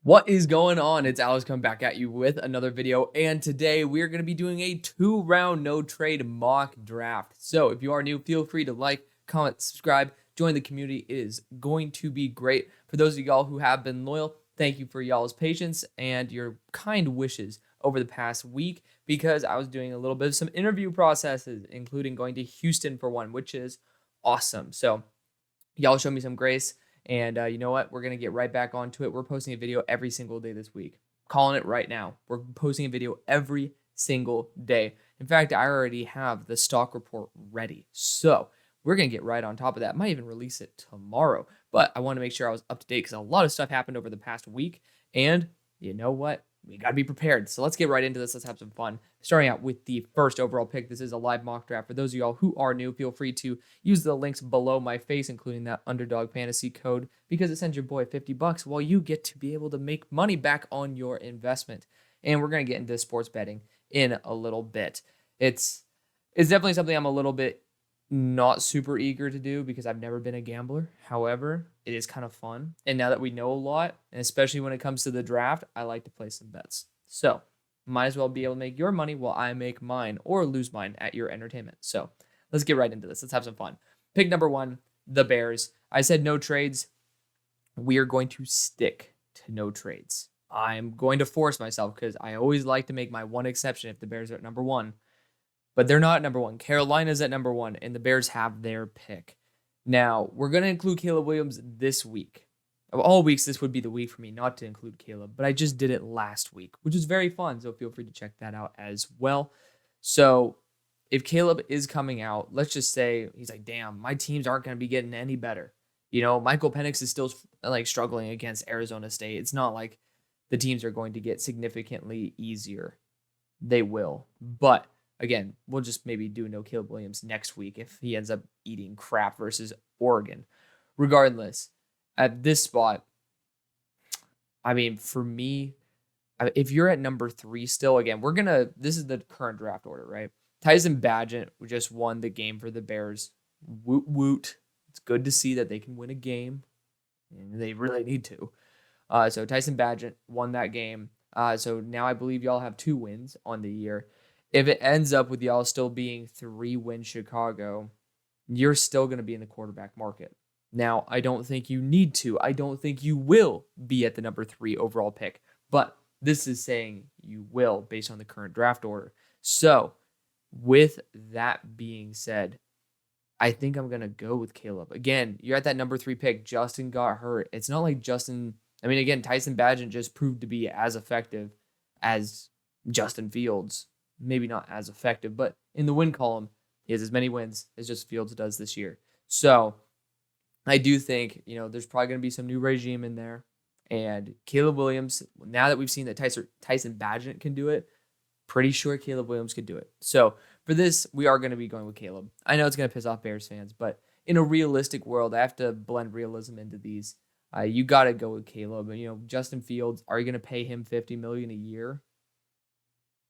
What is going on? It's Alex coming back at you with another video, and today we're going to be doing a 2-round no trade mock draft. So if you are new, feel free to like, comment, subscribe, join the community. It is going to be great. For those of y'all who have been loyal, thank you for y'all's patience and your kind wishes over the past week, because I was doing a little bit of some interview processes, including going to Houston for one, which is awesome. So y'all show me some grace. And you know what? We're going to get right back onto it. We're posting a video every single day this week. Calling it right now. We're posting a video every single day. In fact, I already have the stock report ready. So we're going to get right on top of that. Might even release it tomorrow. But I want to make sure I was up to date because a lot of stuff happened over the past week. And you know what? We got to be prepared. So let's get right into this. Let's have some fun. Starting out with the first overall pick. This is a live mock draft. For those of y'all who are new, feel free to use the links below my face, including that underdog fantasy code, because it sends your boy $50 while you get to be able to make money back on your investment. And we're going to get into sports betting in a little bit. It's definitely something I'm a little bit not super eager to do because I've never been a gambler. However, it is kind of fun. And now that we know a lot, and especially when it comes to the draft, I like to play some bets. So might as well be able to make your money while I make mine or lose mine at your entertainment. So let's get right into this. Let's have some fun. Pick number 1, the Bears. I said no trades. We are going to stick to no trades. I'm going to force myself because I always like to make my one exception if the Bears are at number 1. But they're not at number 1. Carolina's at number 1, and the Bears have their pick. Now, we're going to include Caleb Williams this week. Of all weeks, this would be the week for me not to include Caleb, but I just did it last week, which was very fun, so feel free to check that out as well. So if Caleb is coming out, let's just say he's like, damn, my teams aren't going to be getting any better. You know, Michael Penix is still like struggling against Arizona State. It's not like the teams are going to get significantly easier. They will, but again, we'll just maybe do no Caleb Williams next week if he ends up eating crap versus Oregon. Regardless, at this spot, I mean, for me, if you're at number 3 still, again, this is the current draft order, right? Tyson Bagent just won the game for the Bears. Woot woot. It's good to see that they can win a game, and they really need to. So Tyson Bagent won that game. So now I believe y'all have 2 wins on the year. If it ends up with y'all still being 3-win Chicago, you're still going to be in the quarterback market. Now, I don't think you need to. I don't think you will be at the number 3 overall pick. But this is saying you will based on the current draft order. So, with that being said, I think I'm going to go with Caleb. Again, you're at that number 3 pick. Justin got hurt. It's not like Tyson Bagent just proved to be as effective as Justin Fields. Maybe not as effective, but in the win column, he has as many wins as just Fields does this year. So I do think, there's probably going to be some new regime in there. And Caleb Williams, now that we've seen that Tyson Bagent can do it, pretty sure Caleb Williams could do it. So for this, we are going to be going with Caleb. I know it's going to piss off Bears fans, but in a realistic world, I have to blend realism into these. You got to go with Caleb. And, Justin Fields, are you going to pay him $50 million a year?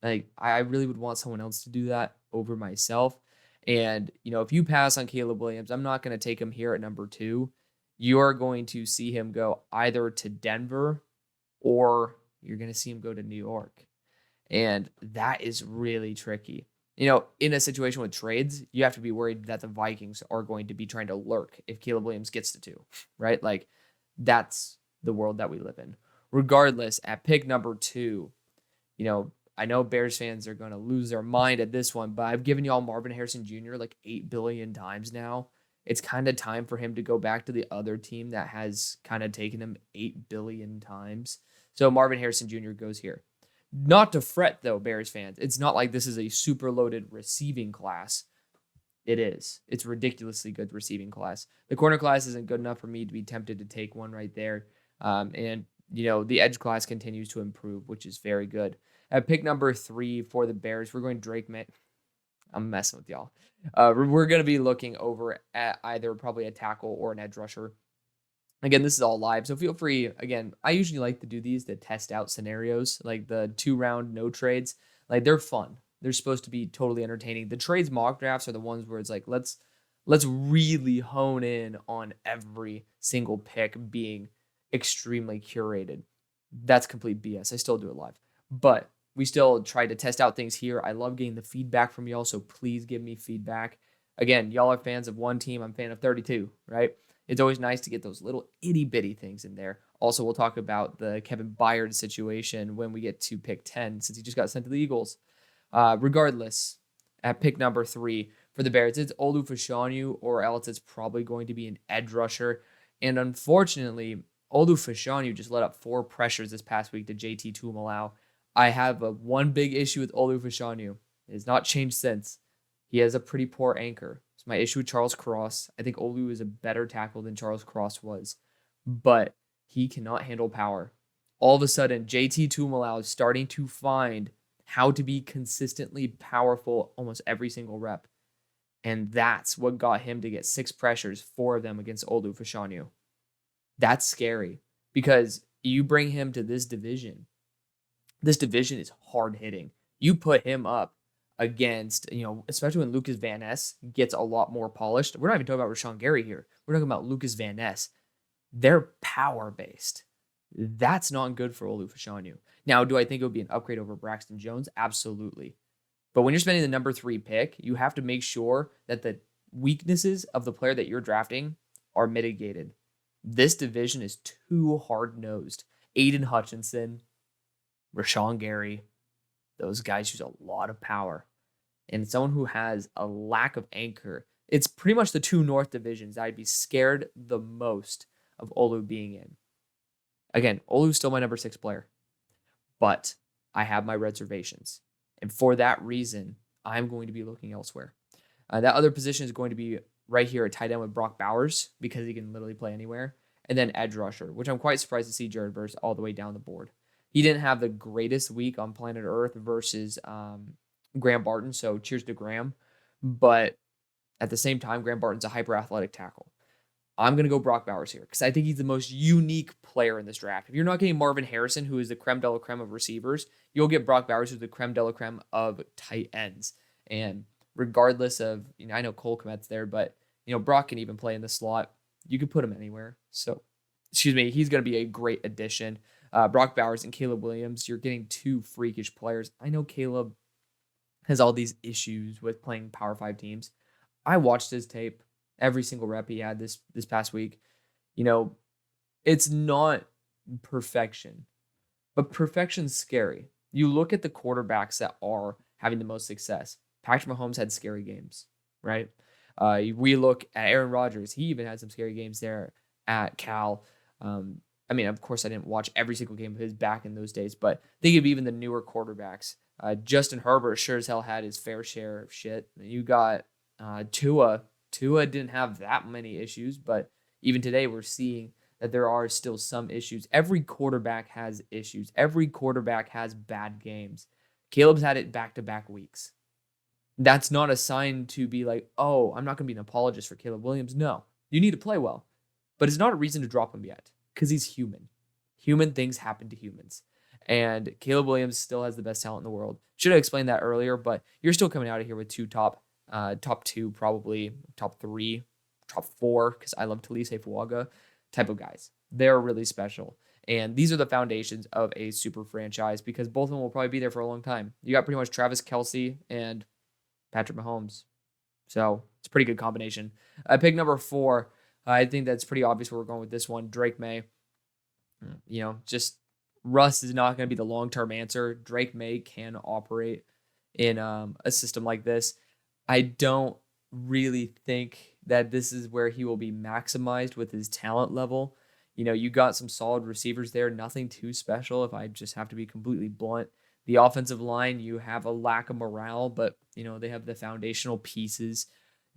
Like, I really would want someone else to do that over myself. And, if you pass on Caleb Williams, I'm not going to take him here at number 2. You're going to see him go either to Denver or you're going to see him go to New York. And that is really tricky. In a situation with trades, you have to be worried that the Vikings are going to be trying to lurk if Caleb Williams gets to 2, right? Like, that's the world that we live in. Regardless, at pick number 2, I know Bears fans are going to lose their mind at this one, but I've given y'all Marvin Harrison Jr. like 8 billion times now. It's kind of time for him to go back to the other team that has kind of taken him 8 billion times. So Marvin Harrison Jr. goes here. Not to fret, though, Bears fans. It's not like this is a super loaded receiving class. It is. It's ridiculously good receiving class. The corner class isn't good enough for me to be tempted to take one right there. And the edge class continues to improve, which is very good. At pick number 3 for the Bears, we're going Drake May. I'm messing with y'all. We're going to be looking over at either probably a tackle or an edge rusher. Again, this is all live, so feel free. Again, I usually like to do these to test out scenarios, like the 2-round no trades. Like, they're fun. They're supposed to be totally entertaining. The trades mock drafts are the ones where it's like, let's really hone in on every single pick being extremely curated. That's complete BS. I still do it live. But we still try to test out things here. I love getting the feedback from y'all, so please give me feedback. Again, y'all are fans of one team. I'm a fan of 32, right? It's always nice to get those little itty-bitty things in there. Also, we'll talk about the Kevin Byard situation when we get to pick 10, since he just got sent to the Eagles. Regardless, at pick number 3 for the Bears, it's Olu Fashanu, or else it's probably going to be an edge rusher. And unfortunately, Olu Fashanu just let up 4 pressures this past week to JT Tuimoloau. I have one big issue with Olu Fashanu. It has not changed since. He has a pretty poor anchor. It's my issue with Charles Cross. I think Olu is a better tackle than Charles Cross was, but he cannot handle power. All of a sudden, JT Tuimoloau is starting to find how to be consistently powerful almost every single rep. And that's what got him to get 6 pressures, 4 of them against Olu Fashanu. That's scary because you bring him to this division. This division is hard hitting. You put him up against, especially when Lucas Van Ness gets a lot more polished. We're not even talking about Rashawn Gary here. We're talking about Lucas Van Ness. They're power based. That's not good for Olu Fashanu. Now, do I think it would be an upgrade over Braxton Jones? Absolutely. But when you're spending the number 3 pick, you have to make sure that the weaknesses of the player that you're drafting are mitigated. This division is too hard-nosed. Aiden Hutchinson, Rashawn Gary, those guys use a lot of power. And someone who has a lack of anchor, it's pretty much the 2 North divisions I'd be scared the most of Olu being in. Again, Olu's still my number 6 player, but I have my reservations. And for that reason, I'm going to be looking elsewhere. That other position is going to be right here at tight end with Brock Bowers, because he can literally play anywhere. And then edge rusher, which I'm quite surprised to see Jared Verse all the way down the board. He didn't have the greatest week on planet Earth versus Graham Barton, so cheers to Graham. But at the same time, Graham Barton's a hyper-athletic tackle. I'm going to go Brock Bowers here because I think he's the most unique player in this draft. If you're not getting Marvin Harrison, who is the creme de la creme of receivers, you'll get Brock Bowers, who's the creme de la creme of tight ends. And regardless of, I know Cole Kmet's there, but, Brock can even play in the slot. You could put him anywhere. So, he's going to be a great addition. Brock Bowers and Caleb Williams, you're getting 2 freakish players. I know Caleb has all these issues with playing Power 5 teams. I watched his tape, every single rep he had this past week. It's not perfection, but perfection's scary. You look at the quarterbacks that are having the most success. Patrick Mahomes had scary games, right? We look at Aaron Rodgers. He even had some scary games there at Cal. Of course, I didn't watch every single game of his back in those days, but think of even the newer quarterbacks. Justin Herbert sure as hell had his fair share of shit. You got Tua. Tua didn't have that many issues, but even today we're seeing that there are still some issues. Every quarterback has issues. Every quarterback has bad games. Caleb's had it back-to-back weeks. That's not a sign to be like, oh, I'm not going to be an apologist for Caleb Williams. No, you need to play well. But it's not a reason to drop him yet because he's human. Human things happen to humans. And Caleb Williams still has the best talent in the world. Should have explained that earlier, but you're still coming out of here with 2 top 2, probably top 3, top 4, because I love Talise Fuaga type of guys. They're really special. And these are the foundations of a super franchise because both of them will probably be there for a long time. You got pretty much Travis Kelce and Patrick Mahomes. So it's a pretty good combination. Pick number 4, I think that's pretty obvious where we're going with this one. Drake May. Just Russ is not going to be the long-term answer. Drake May can operate in a system like this. I don't really think that this is where he will be maximized with his talent level. You got some solid receivers there, nothing too special if I just have to be completely blunt. The offensive line, you have a lack of morale, but, they have the foundational pieces.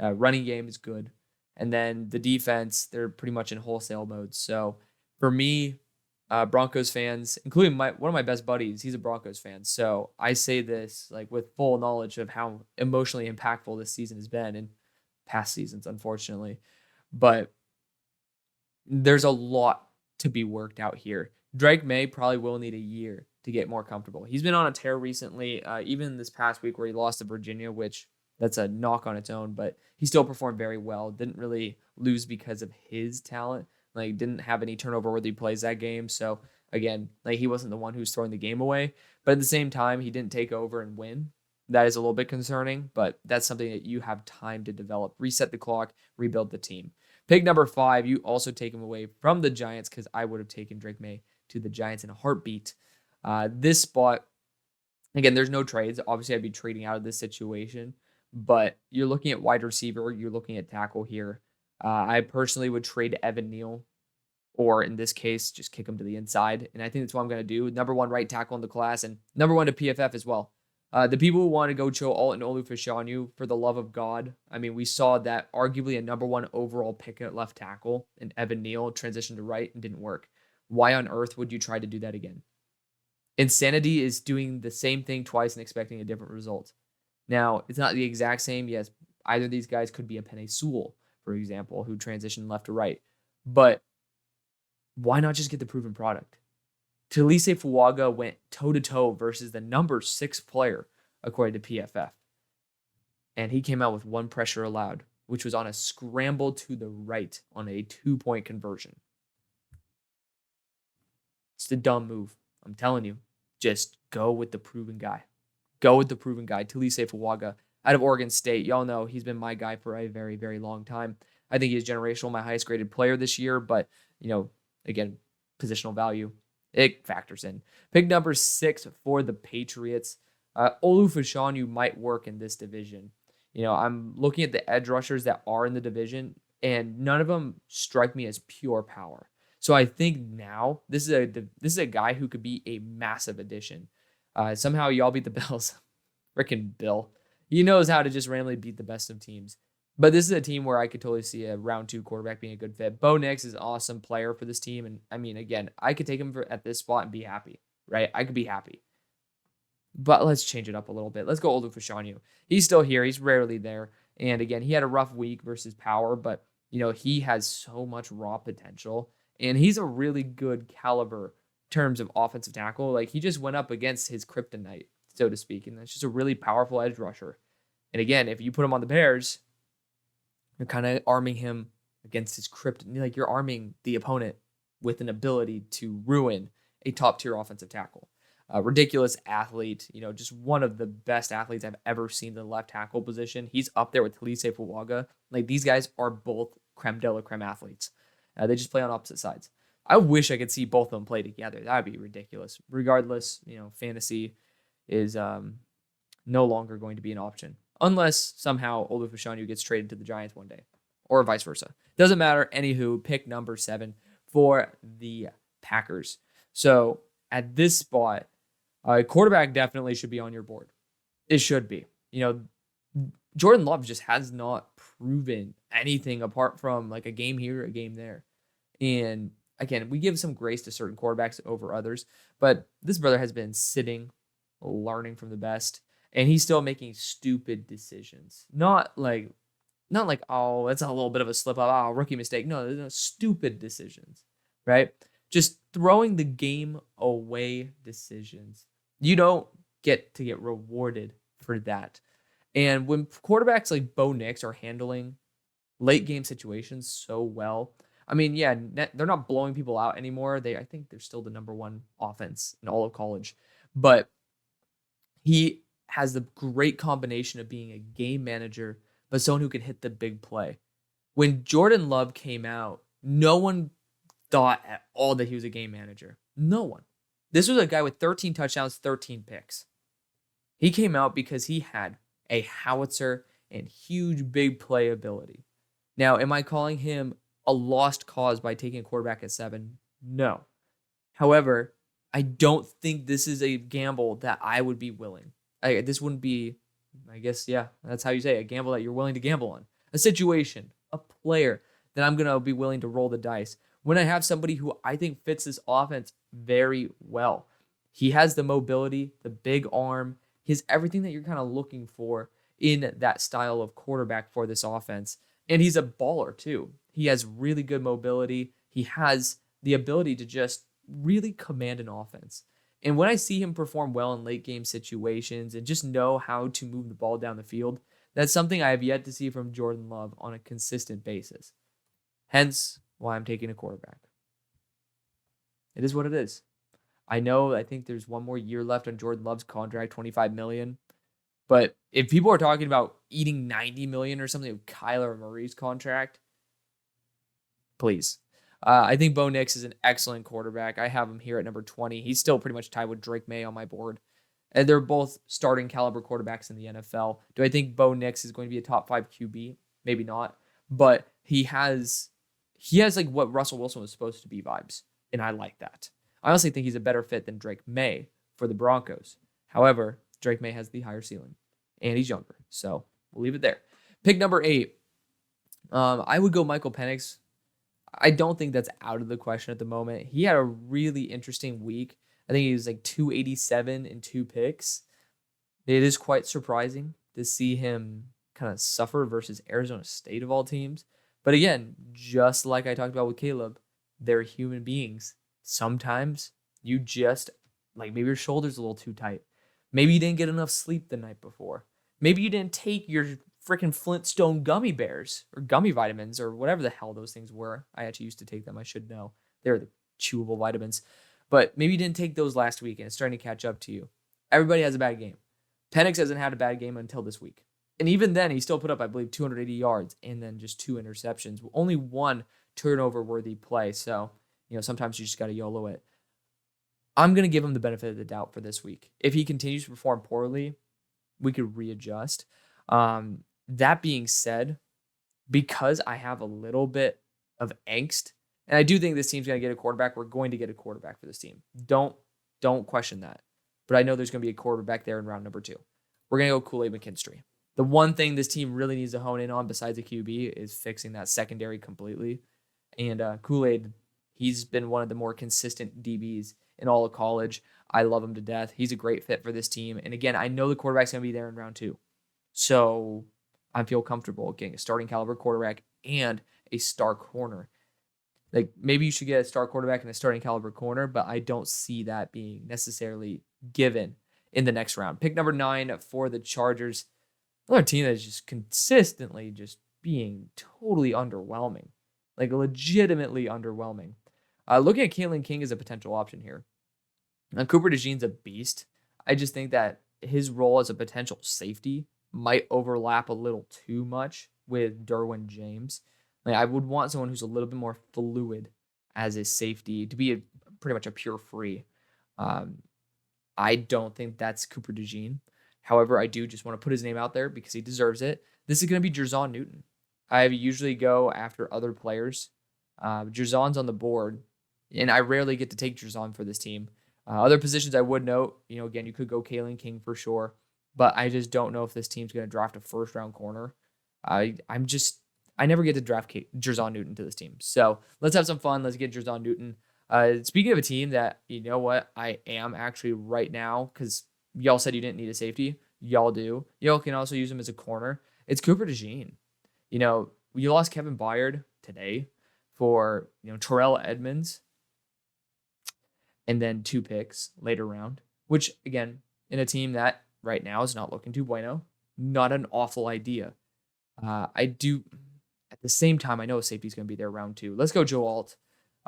Running game is good. And then the defense, they're pretty much in wholesale mode. So for me, Broncos fans, including one of my best buddies, he's a Broncos fan. So I say this with full knowledge of how emotionally impactful this season has been in past seasons, unfortunately. But there's a lot to be worked out here. Drake May probably will need a year to get more comfortable. He's been on a tear recently, even this past week where he lost to Virginia, which that's a knock on its own, but he still performed very well. Didn't really lose because of his talent. Didn't have any turnover-worthy plays that game. So, Again, like he wasn't the one who's throwing the game away, but at the same time, he didn't take over and win. That is a little bit concerning, but that's something that you have time to develop. Reset the clock, rebuild the team. Pick number 5, you also take him away from the Giants because I would have taken Drake May to the Giants in a heartbeat. This spot, again, there's no trades. Obviously, I'd be trading out of this situation, but you're looking at wide receiver, you're looking at tackle here. I personally would trade Evan Neal, or in this case, just kick him to the inside. And I think that's what I'm going to do. Number 1 right tackle in the class and number 1 to PFF as well. The people who want to go Joe Alt and Olu for the love of God. I mean, we saw that arguably a number 1 overall pick at left tackle and Evan Neal transitioned to right and didn't work. Why on earth would you try to do that again? Insanity is doing the same thing twice and expecting a different result. Now, it's not the exact same. Yes, either of these guys could be a Penei Sewell, for example, who transitioned left to right. But why not just get the proven product? Talise Fuaga went toe-to-toe versus the number 6 player, according to PFF. And he came out with 1 pressure allowed, which was on a scramble to the right on a 2-point conversion. It's a dumb move. I'm telling you. Just go with the proven guy. Go with the proven guy. Talise Fuaga out of Oregon State. Y'all know he's been my guy for a very, very long time. I think he's generational, my highest graded player this year, but, again, positional value, it factors in. Pick number 6 for the Patriots. Olu Fashanu might work in this division. I'm looking at the edge rushers that are in the division, and none of them strike me as pure power. So I think now this is a guy who could be a massive addition. Somehow y'all beat the Bills. Frickin' Bill. He knows how to just randomly beat the best of teams. But this is a team where I could totally see a round 2 quarterback being a good fit. Bo Nix is an awesome player for this team. And I mean, again, I could take him at this spot and be happy, right? I could be happy. But let's change it up a little bit. Let's go Olu Fashanu. He's still here. He's rarely there. And again, he had a rough week versus Power, but he has so much raw potential. And he's a really good caliber in terms of offensive tackle. Like, he just went up against his kryptonite, so to speak. And that's just a really powerful edge rusher. And again, if you put him on the Bears, you're kind of arming him against his kryptonite. Like, you're arming the opponent with an ability to ruin a top-tier offensive tackle. Ridiculous athlete, just one of the best athletes I've ever seen in the left tackle position. He's up there with Talise Fuaga. Like, these guys are both creme de la creme athletes. They just play on opposite sides. I wish I could see both of them play together. That would be ridiculous. Regardless, fantasy is no longer going to be an option. Unless somehow Olu Fashanu gets traded to the Giants one day. Or vice versa. Doesn't matter. Anywho, pick number 7 for the Packers. So, at this spot, quarterback definitely should be on your board. It should be. Jordan Love just has not proven anything apart from like a game here, a game there. And again, we give some grace to certain quarterbacks over others, but this brother has been sitting, learning from the best, and he's still making stupid decisions. Not like, oh, that's a little bit of a slip up, rookie mistake. No, stupid decisions, right? Just throwing the game away decisions. You don't get to get rewarded for that. And when quarterbacks like Bo Nix are handling late game situations so well, I mean, yeah, they're not blowing people out anymore. I think they're still the number 1 offense in all of college. But he has the great combination of being a game manager, but someone who can hit the big play. When Jordan Love came out, no one thought at all that he was a game manager. No one. This was a guy with 13 touchdowns, 13 picks. He came out because he had a howitzer and huge big play ability. Now, am I calling him a lost cause by taking a quarterback at 7? No. However, I don't think this is a gamble that I would be willing. This wouldn't be, I guess, yeah, that's how you say it, a gamble that you're willing to gamble on. A situation, a player that I'm going to be willing to roll the dice. When I have somebody who I think fits this offense very well. He has the mobility, the big arm. He has everything that you're kind of looking for in that style of quarterback for this offense. And he's a baller too. He has really good mobility. He has the ability to just really command an offense. And when I see him perform well in late game situations and just know how to move the ball down the field, that's something I have yet to see from Jordan Love on a consistent basis. Hence why I'm taking a quarterback. It is what it is. I think there's one more year left on Jordan Love's contract, $25 million. But if people are talking about eating $90 million or something of Kyler Murray's contract, please. I think Bo Nix is an excellent quarterback. I have him here at number 20. He's still pretty much tied with Drake May on my board. And they're both starting caliber quarterbacks in the NFL. Do I think Bo Nix is going to be a top 5 QB? Maybe not. But he has like what Russell Wilson was supposed to be vibes. And I like that. I honestly think he's a better fit than Drake May for the Broncos. However, Drake May has the higher ceiling. And he's younger. So we'll leave it there. Pick number 8. I would go Michael Penix. I don't think that's out of the question at the moment. He had a really interesting week. I think he was like 287 and 2 picks. It is quite surprising to see him kind of suffer versus Arizona State of all teams. But again, just like I talked about with Caleb, they're human beings. Sometimes you just, like maybe your shoulder's a little too tight. Maybe you didn't get enough sleep the night before. Maybe you didn't take your freaking Flintstone gummy bears or gummy vitamins or whatever the hell those things were. I actually used to take them. I should know. They're the chewable vitamins. But maybe you didn't take those last week and it's starting to catch up to you. Everybody has a bad game. Penix hasn't had a bad game until this week. And even then, he still put up, I believe, 280 yards and then just 2 interceptions. Only 1 turnover-worthy play. So, sometimes you just got to YOLO it. I'm going to give him the benefit of the doubt for this week. If he continues to perform poorly, we could readjust. That being said, because I have a little bit of angst, and I do think this team's going to get a quarterback, we're going to get a quarterback for this team. Don't question that. But I know there's going to be a quarterback there in round number 2. We're going to go Kool-Aid McKinstry. The one thing this team really needs to hone in on besides a QB is fixing that secondary completely. And Kool-Aid, he's been one of the more consistent DBs in all of college. I love him to death. He's a great fit for this team. And again, I know the quarterback's going to be there in round 2. So I feel comfortable getting a starting caliber quarterback and a star corner. Like maybe you should get a star quarterback and a starting caliber corner, but I don't see that being necessarily given in the next round. Pick number 9 for the Chargers. Another team that's just consistently just being totally underwhelming. Like legitimately underwhelming. Looking at Caitlin King as a potential option here. Now, Cooper DeJean's a beast. I just think that his role as a potential safety might overlap a little too much with Derwin James. Like I would want someone who's a little bit more fluid as a safety to be pretty much a pure free. I don't think that's Cooper DeJean. However, I do just want to put his name out there because he deserves it. This is going to be Jerzon Newton. I usually go after other players. Jerzon's on the board, and I rarely get to take Jerzon for this team. Other positions I would note, again, you could go Caitlin King for sure, but I just don't know if this team's going to draft a first-round corner. I never get to draft Jerzon Newton to this team. So let's have some fun. Let's get Jerzon Newton. Speaking of a team that, I am actually right now, because y'all said you didn't need a safety. Y'all do. Y'all can also use him as a corner. It's Cooper DeJean. You lost Kevin Byard today for, Terrell Edmonds and then 2 picks later round, which, again, in a team that right now is not looking too bueno, not an awful idea. I do, at the same time, I know a safety's going to be there round 2. Let's go Joe Alt.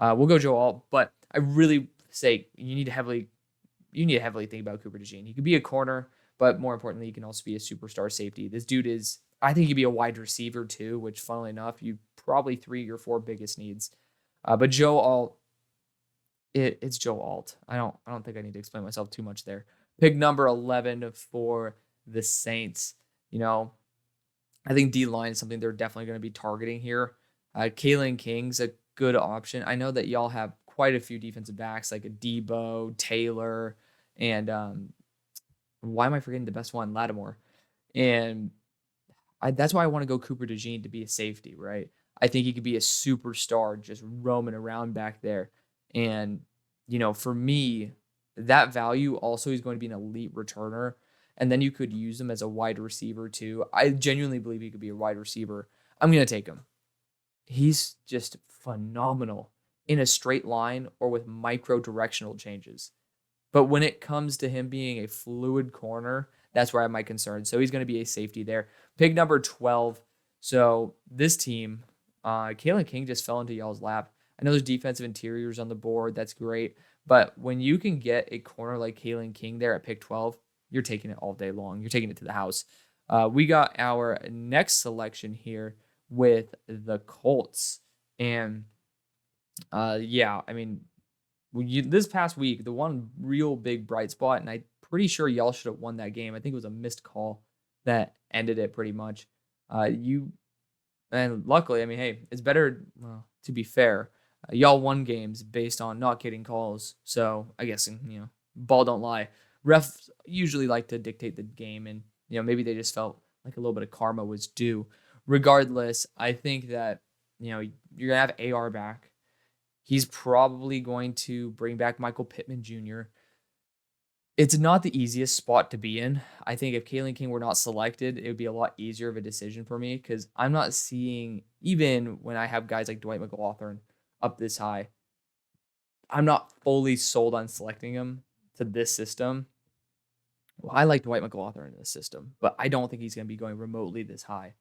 We'll go Joe Alt, but I really say you need to heavily think about Cooper DeJean. He could be a corner, but more importantly, he can also be a superstar safety. This dude is, I think he'd be a wide receiver too, which funnily enough, you probably 3 or 4 biggest needs. But Joe Alt, it's Joe Alt. I don't think I need to explain myself too much there. Pick number 11 for the Saints. I think D-line is something they're definitely going to be targeting here. Caitlin King's a good option. I know that y'all have quite a few defensive backs like a Debo, Taylor, and why am I forgetting the best one? Lattimore. And that's why I want to go Cooper DeJean to be a safety, right? I think he could be a superstar just roaming around back there. And, for me, that value also is going to be an elite returner. And then you could use him as a wide receiver too. I genuinely believe he could be a wide receiver. I'm going to take him. He's just phenomenal in a straight line or with micro directional changes. But when it comes to him being a fluid corner, that's where I have my concerns. So he's going to be a safety there. Pick number 12. So this team, Caitlin King just fell into y'all's lap. I know there's defensive interiors on the board. That's great. But when you can get a corner like Kalen King there at pick 12, you're taking it all day long. You're taking it to the house. We got our next selection here with the Colts. And yeah, I mean, this past week, the one real big bright spot, and I'm pretty sure y'all should have won that game. I think it was a missed call that ended it pretty much. And luckily, I mean, hey, it's better, well, to be fair, y'all won games based on not getting calls. So I guess, ball don't lie. Refs usually like to dictate the game, and, maybe they just felt like a little bit of karma was due. Regardless, I think that, you're going to have AR back. He's probably going to bring back Michael Pittman Jr. It's not the easiest spot to be in. I think if Kalen King were not selected, it would be a lot easier of a decision for me because I'm not seeing, even when I have guys like Dwight McLaughlin up this high, I'm not fully sold on selecting him to this system. Well, I like Dwight McLaughlin in this system, but I don't think he's going to be going remotely this high.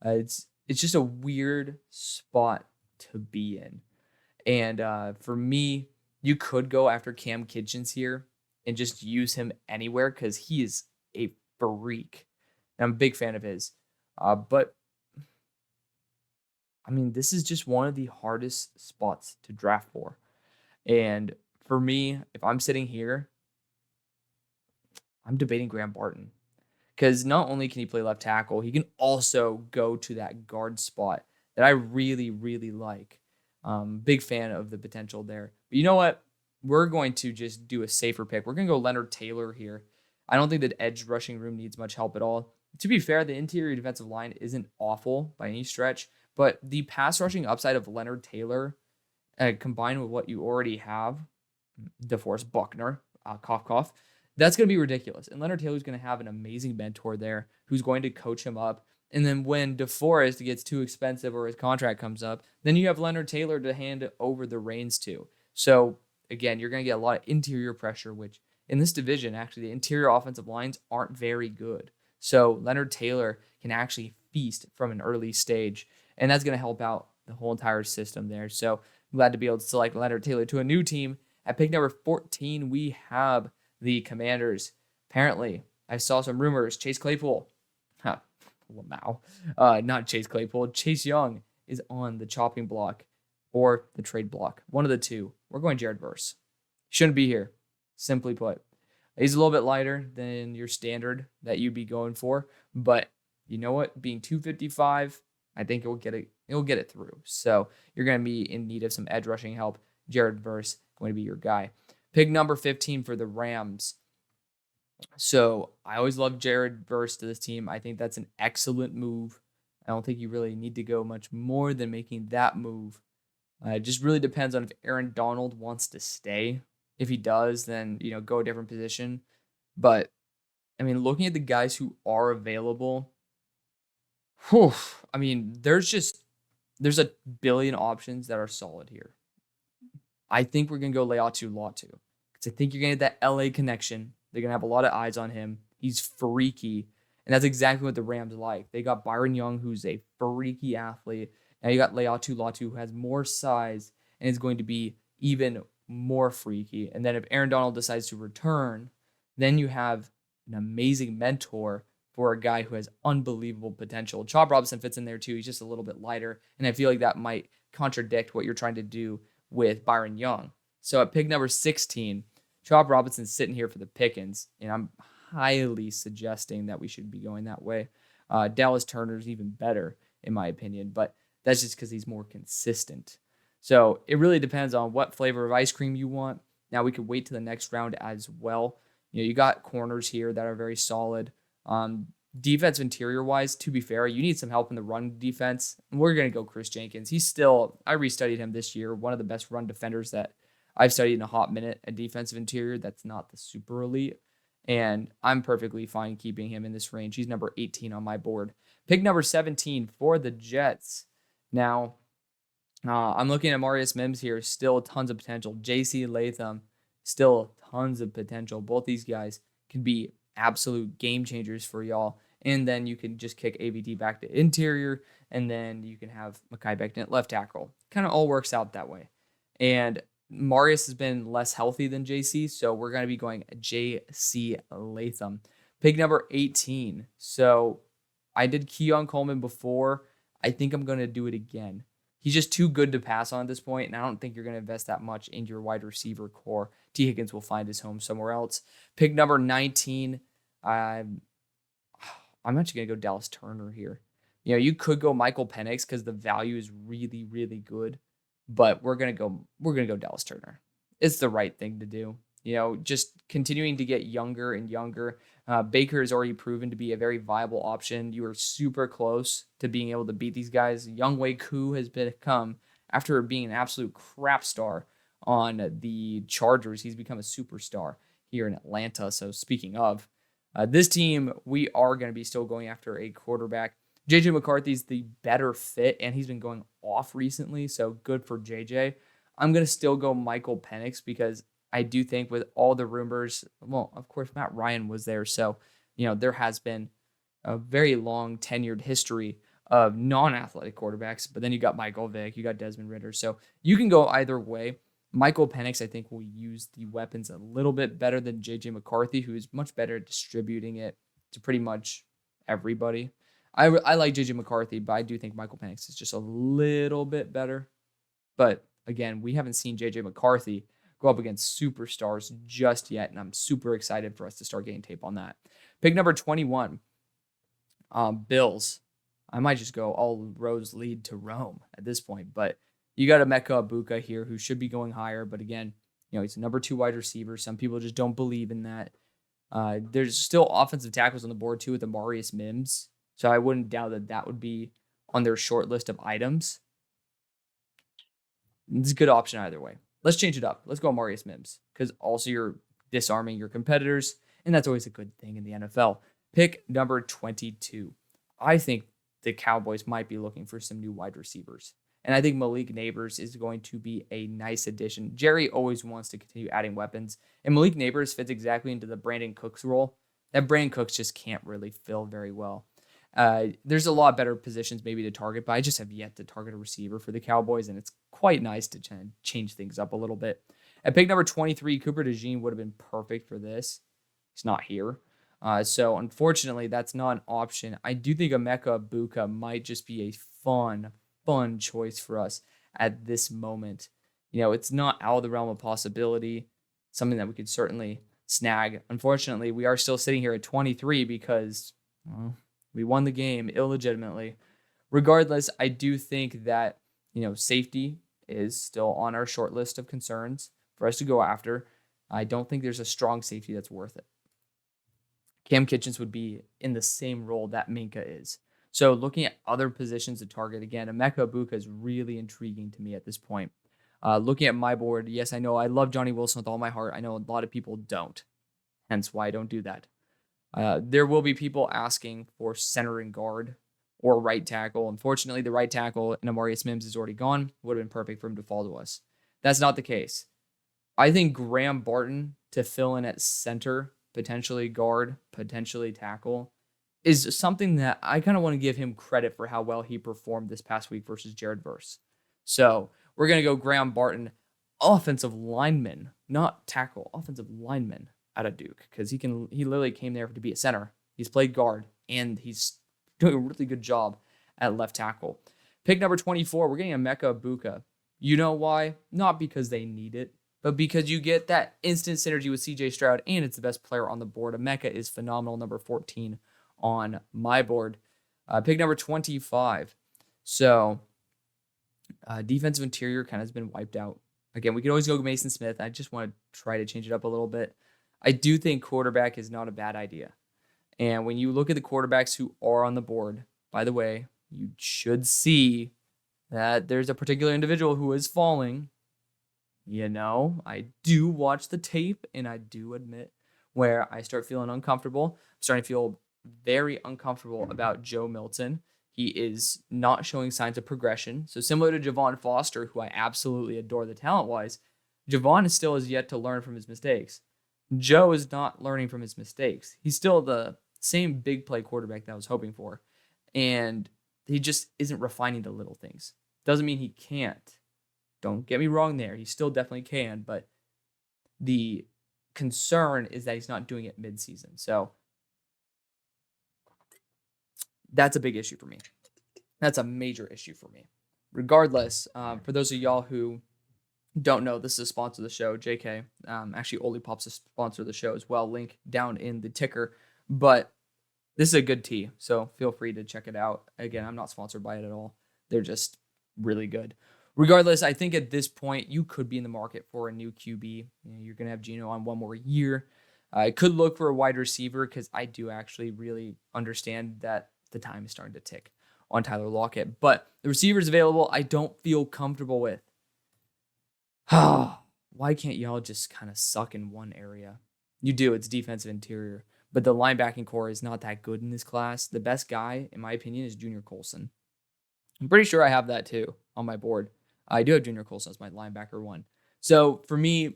It's just a weird spot to be in. And for me, you could go after Cam Kitchens here and just use him anywhere because he is a freak. And I'm a big fan of his. But, I mean, this is just one of the hardest spots to draft for. And for me, if I'm sitting here, I'm debating Graham Barton. Because not only can he play left tackle, he can also go to that guard spot that I really, really like. Big fan of the potential there. But you know what? We're going to just do a safer pick. We're going to go Leonard Taylor here. I don't think that edge rushing room needs much help at all. To be fair, the interior defensive line isn't awful by any stretch, but the pass rushing upside of Leonard Taylor, combined with what you already have, DeForest Buckner, cough, cough, that's going to be ridiculous. And Leonard Taylor's going to have an amazing mentor there who's going to coach him up. And then when DeForest gets too expensive or his contract comes up, then you have Leonard Taylor to hand over the reins to. So, again, you're going to get a lot of interior pressure, which in this division, actually, the interior offensive lines aren't very good. So Leonard Taylor can actually feast from an early stage, and that's going to help out the whole entire system there. So I'm glad to be able to select Leonard Taylor to a new team. At pick number 14, we have the Commanders. Apparently, I saw some rumors. Chase Claypool. Wow. Not Chase Claypool. Chase Young is on the chopping block or the trade block. One of the two. We're going Jared Verse. Shouldn't be here, simply put. He's a little bit lighter than your standard that you'd be going for. But you know what? Being 255, I think it will get it through. So you're going to be in need of some edge rushing help. Jared Verse going to be your guy. Pick number 15 for the Rams. So I always love Jared Verse to this team. I think that's an excellent move. I don't think you really need to go much more than making that move. It just really depends on if Aaron Donald wants to stay. If he does, then, go a different position. But, I mean, looking at the guys who are available, I mean, there's a billion options that are solid here. I think we're going to go Leatu Latu because I think you're going to get that LA connection. They're going to have a lot of eyes on him. He's freaky. And that's exactly what the Rams like. They got Byron Young, who's a freaky athlete. Now you got Leatu Latu, who has more size and is going to be even more freaky. And then if Aaron Donald decides to return, then you have an amazing mentor for a guy who has unbelievable potential. Chop Robinson fits in there too. He's just a little bit lighter. And I feel like that might contradict what you're trying to do with Byron Young. So at pick number 16, Chop Robinson's sitting here for the Pickens, and I'm highly suggesting that we should be going that way. Dallas Turner's even better, in my opinion, but that's just because he's more consistent. So it really depends on what flavor of ice cream you want. Now we could wait to the next round as well. You got corners here that are very solid. Defense interior-wise, to be fair, you need some help in the run defense. We're going to go Chris Jenkins. I restudied him this year, one of the best run defenders that I've studied in a hot minute. A defensive interior that's not the super elite. And I'm perfectly fine keeping him in this range. He's number 18 on my board. Pick number 17 for the Jets. Now, I'm looking at Marius Mims here. Still tons of potential. J.C. Latham, still tons of potential. Both these guys can be absolute game changers for y'all. And then you can just kick AVD back to interior. And then you can have Mekhi Becton at left tackle. Kind of all works out that way. And Marius has been less healthy than JC, so we're going to be going JC Latham. Pick number 18. So I did Keon Coleman before. I think I'm going to do it again. He's just too good to pass on at this point, and I don't think you're going to invest that much in your wide receiver core. T. Higgins will find his home somewhere else. Pick number 19. I'm actually going to go Dallas Turner here. You could go Michael Penix because the value is really, really good, but we're gonna go Dallas Turner. It's the right thing to do. Just continuing to get younger and younger. Baker has already proven to be a very viable option. You are super close to being able to beat these guys. Younghoe Koo has become, after being an absolute crap star on the Chargers, he's become a superstar here in Atlanta. So speaking of this team, we are going to be still going after a quarterback. JJ McCarthy's the better fit, and he's been going off recently, so good for JJ. I'm going to still go Michael Penix because I do think with all the rumors, well, of course, Matt Ryan was there, so, there has been a very long tenured history of non-athletic quarterbacks, but then you got Michael Vick, you got Desmond Ridder, so you can go either way. Michael Penix, I think, will use the weapons a little bit better than JJ McCarthy, who is much better at distributing it to pretty much everybody. I like JJ McCarthy, but I do think Michael Penix is just a little bit better. But again, we haven't seen JJ McCarthy go up against superstars just yet, and I'm super excited for us to start getting tape on that. Pick number 21, Bills. I might just go all roads lead to Rome at this point, but you got Emeka Egbuka here who should be going higher, but again, he's a number 2 wide receiver. Some people just don't believe in that. There's still offensive tackles on the board too with Amarius Mims. So I wouldn't doubt that would be on their short list of items. It's a good option either way. Let's change it up. Let's go Amarius Mims because also you're disarming your competitors, and that's always a good thing in the NFL. Pick number 22. I think the Cowboys might be looking for some new wide receivers, and I think Malik Neighbors is going to be a nice addition. Jerry always wants to continue adding weapons, and Malik Neighbors fits exactly into the Brandon Cooks role that Brandon Cooks just can't really fill very well. There's a lot better positions maybe to target, but I just have yet to target a receiver for the Cowboys, and it's quite nice to change things up a little bit. At pick number 23, Cooper DeJean would have been perfect for this. He's not here. So unfortunately, that's not an option. I do think Emeka Egbuka might just be a fun choice for us at this moment. It's not out of the realm of possibility, something that we could certainly snag. Unfortunately, we are still sitting here at 23 because, we won the game illegitimately. Regardless, I do think that, safety is still on our short list of concerns for us to go after. I don't think there's a strong safety that's worth it. Cam Kitchens would be in the same role that Minka is. So looking at other positions to target, again, Emeka Egbuka is really intriguing to me at this point. Looking at my board, yes, I know I love Johnny Wilson with all my heart. I know a lot of people don't, hence why I don't do that. There will be people asking for center and guard or right tackle. Unfortunately, the right tackle in Amarius Mims is already gone. Would have been perfect for him to fall to us. That's not the case. I think Graham Barton to fill in at center, potentially guard, potentially tackle, is something that I kind of want to give him credit for how well he performed this past week versus Jared Verse. So we're going to go Graham Barton, offensive lineman, not tackle, offensive lineman out of Duke, because he literally came there to be a center. He's played guard, and he's doing a really good job at left tackle. Pick number 24, we're getting Emeka Egbuka. You know why? Not because they need it, but because you get that instant synergy with CJ Stroud, and it's the best player on the board. Emeka is phenomenal, number 14 on my board. Pick number 25. So defensive interior kind of has been wiped out. Again, we could always go Mason Smith. I just want to try to change it up a little bit. I do think quarterback is not a bad idea. And when you look at the quarterbacks who are on the board, by the way, you should see that there's a particular individual who is falling. I do watch the tape, and I do admit where I start feeling uncomfortable. I'm starting to feel very uncomfortable about Joe Milton. He is not showing signs of progression. So similar to Javon Foster, who I absolutely adore the talent-wise, Javon still has yet to learn from his mistakes. Joe is not learning from his mistakes. He's still the same big play quarterback that I was hoping for. And he just isn't refining the little things. Doesn't mean he can't. Don't get me wrong there. He still definitely can, but the concern is that he's not doing it midseason. So that's a big issue for me. That's a major issue for me. Regardless, for those of y'all who don't know, this is a sponsor of the show, JK. Actually, Olipop's a sponsor of the show as well. Link down in the ticker. But this is a good tea, so feel free to check it out. Again, I'm not sponsored by it at all. They're just really good. Regardless, I think at this point, you could be in the market for a new QB. You're going to have Geno on one more year. I could look for a wide receiver because I do actually really understand that the time is starting to tick on Tyler Lockett. But the receivers available, I don't feel comfortable with. Why can't y'all just kind of suck in one area? You do. It's defensive interior. But the linebacking core is not that good in this class. The best guy, in my opinion, is Junior Colson. I'm pretty sure I have that too on my board. I do have Junior Colson as my linebacker one. So for me,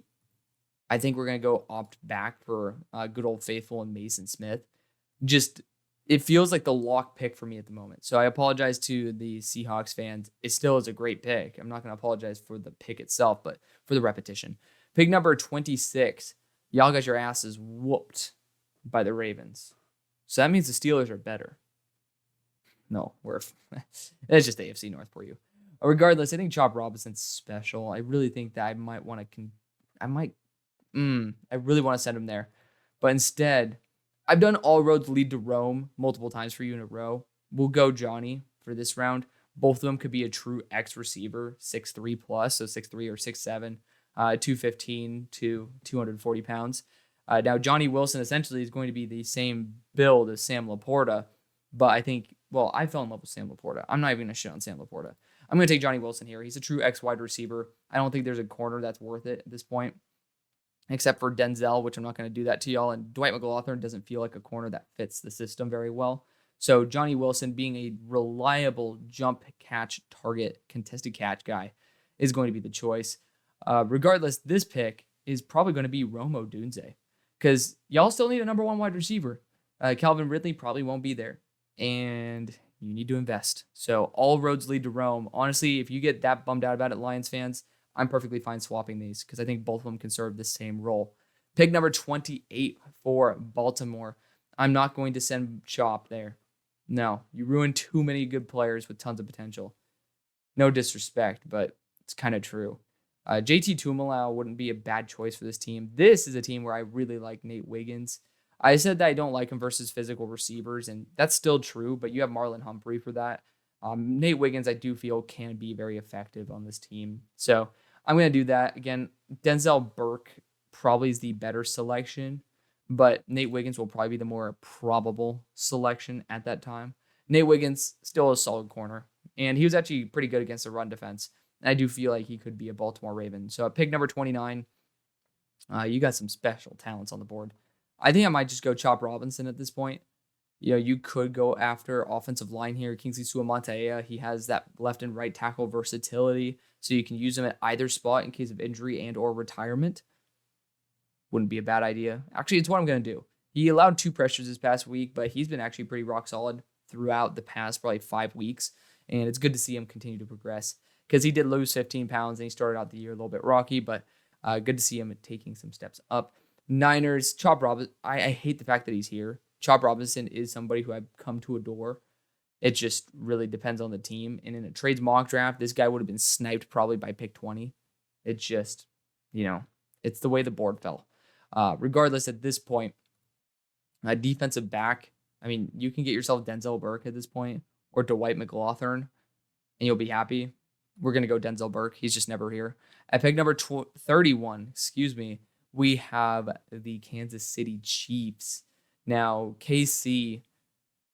I think we're going to go opt back for good old faithful and Mason Smith. Just, it feels like the lock pick for me at the moment. So I apologize to the Seahawks fans. It still is a great pick. I'm not going to apologize for the pick itself, but for the repetition. Pick number 26. Y'all got your asses whooped by the Ravens. So that means the Steelers are better. No, it's just AFC North for you. Regardless, I think Chop Robinson's special. I really think that I might want to, I really want to send him there. But instead, I've done all roads lead to Rome multiple times for you in a row. We'll go Johnny for this round. Both of them could be a true X receiver, 6'3 plus, so 6'3 or 6'7, 215 to 240 pounds. Now, Johnny Wilson essentially is going to be the same build as Sam Laporta, but I think, I fell in love with Sam Laporta. I'm not even going to shit on Sam Laporta. I'm going to take Johnny Wilson here. He's a true X wide receiver. I don't think there's a corner that's worth it at this point, except for Denzel, which I'm not going to do that to y'all. And Dwight McLaughlin doesn't feel like a corner that fits the system very well. So Johnny Wilson, being a reliable jump catch target, contested catch guy, is going to be the choice. Regardless, this pick is probably going to be Rome Odunze, because y'all still need a number one wide receiver. Calvin Ridley probably won't be there, and you need to invest. So all roads lead to Rome. Honestly, if you get that bummed out about it, Lions fans, I'm perfectly fine swapping these because I think both of them can serve the same role. Pick number 28 for Baltimore. I'm not going to send Chop there. No, you ruined too many good players with tons of potential. No disrespect, but it's kind of true. JT Tuimoloau wouldn't be a bad choice for this team. This is a team where I really like Nate Wiggins. I said that I don't like him versus physical receivers, and that's still true, but you have Marlon Humphrey for that. Nate Wiggins, I do feel, can be very effective on this team. So I'm going to do that. Again, Denzel Burke probably is the better selection, but Nate Wiggins will probably be the more probable selection at that time. Nate Wiggins, still a solid corner, and he was actually pretty good against the run defense. I do feel like he could be a Baltimore Raven. So at pick number 29, you got some special talents on the board. I think I might just go Chop Robinson at this point. You could go after offensive line here. Kingsley Suamataia, he has that left and right tackle versatility, so you can use him at either spot in case of injury and or retirement. Wouldn't be a bad idea. Actually, it's what I'm going to do. He allowed 2 pressures this past week, but he's been actually pretty rock solid throughout the past probably 5 weeks, and it's good to see him continue to progress because he did lose 15 pounds and he started out the year a little bit rocky, but good to see him taking some steps up. Niners, Chop Robinson, I hate the fact that he's here. Chop Robinson is somebody who I've come to adore. It just really depends on the team. And in a trades mock draft, this guy would have been sniped probably by pick 20. It's just, it's the way the board fell. Regardless, at this point, a defensive back, you can get yourself Denzel Burke at this point or Dwight McLaughlin, and you'll be happy. We're going to go Denzel Burke. He's just never here. At pick number 31, we have the Kansas City Chiefs. Now, KC,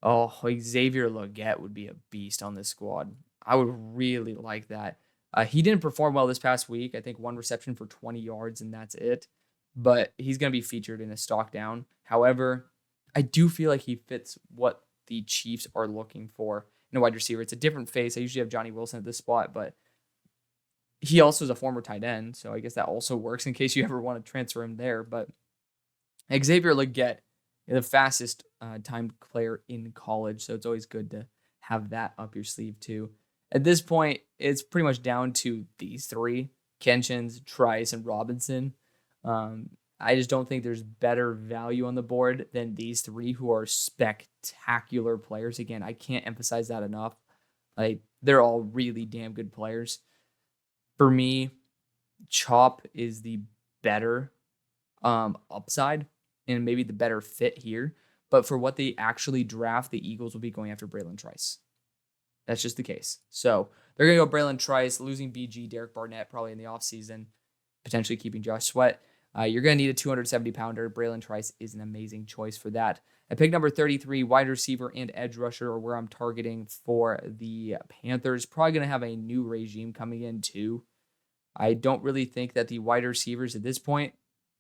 Xavier Legette would be a beast on this squad. I would really like that. He didn't perform well this past week. I think 1 reception for 20 yards, and that's it. But he's going to be featured in a stock down. However, I do feel like he fits what the Chiefs are looking for in a wide receiver. It's a different face. I usually have Johnny Wilson at this spot, but he also is a former tight end, so I guess that also works in case you ever want to transfer him there. But Xavier Legette, the fastest timed player in college, so it's always good to have that up your sleeve too. At this point, it's pretty much down to these three: Kenshin's, Trice, and Robinson. I just don't think there's better value on the board than these three, who are spectacular players. Again, I can't emphasize that enough. Like, they're all really damn good players. For me, Chop is the better upside and maybe the better fit here. But for what they actually draft, the Eagles will be going after Braylon Trice. That's just the case. So they're going to go Braylon Trice, losing BG, Derek Barnett probably in the offseason, potentially keeping Josh Sweat. You're going to need a 270-pounder. Braylon Trice is an amazing choice for that. At pick number 33, wide receiver and edge rusher are where I'm targeting for the Panthers. Probably going to have a new regime coming in too. I don't really think that the wide receivers at this point